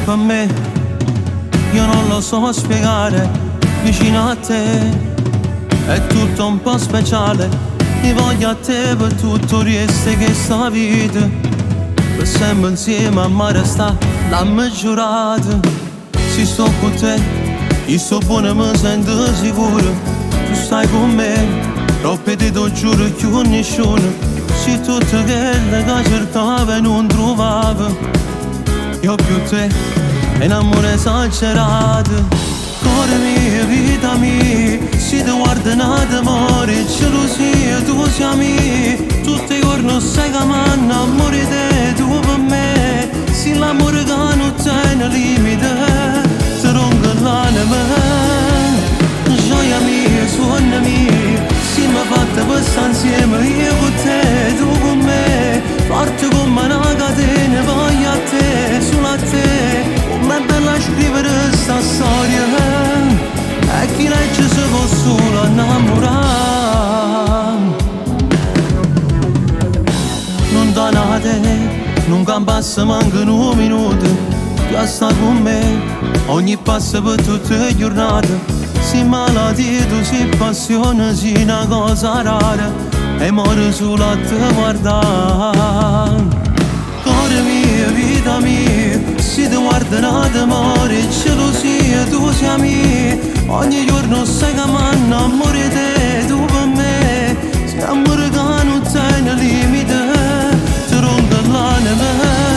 per me, io non lo so spiegare, vicino a te è tutto un po' speciale. Mi voglio a te per tutto il resto che sta vita, per sempre insieme a mare sta, l'hanno giurato. Se sto con te, io sto buono, mi sento sicuro. Tu stai con me, troppe te lo giuro più nessuno. Se tutto quello che cercavo e non trovavo, io più te, è un amore esagerato. Cuore mio, vita mia, se ti guardo in amore, gelosia, tu sei mia. Tutti i giorni sai che mi innamoro di te, tu per me. Se l'amore che non tiene limite, ti rompe l'anima. Gioia mia, suona mia, se mi fatta passare insieme, io con te, tu con me. Forte come una catena, voglio a te, solo a te. Com'è bella scrivere sta storia, e chi legge si può solo innamorare. Non donate, non passa manca un minuto, tu stai con me, ogni passo per tutte le giornate. Si malattia, tu si passione, si una cosa rara, e muore solo a te guardare. Cuore mio, vita mia, se ti guardo in amore, gelosia, tu sei mia. Ogni giorno sai che mi innamoro di te, tu per me. Se amore che non tiene limite, ti rompe l'anima.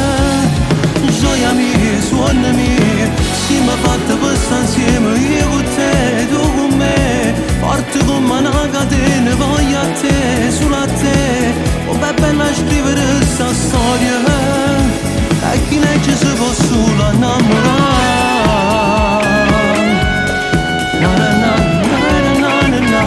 Gioia mia, suona mia, se mi fatta passare insieme, io con te, tu con me. Forte come una catena, voglio a te, solo a te. Com'è bella scrivere sta storia, e chi legge si può solo innamorare. Na na na na na na na.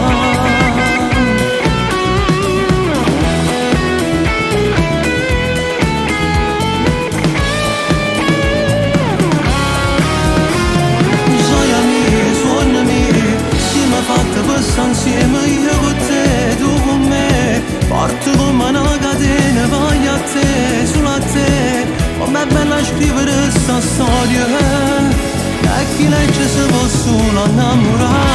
Gioia mia, suona mia, se mi fatta passare insieme, io con te, tu con me. Forte come una catena, voglio a te, solo a te. Com'è bella scrivere sta storia, e chi legge si può solo innamorare.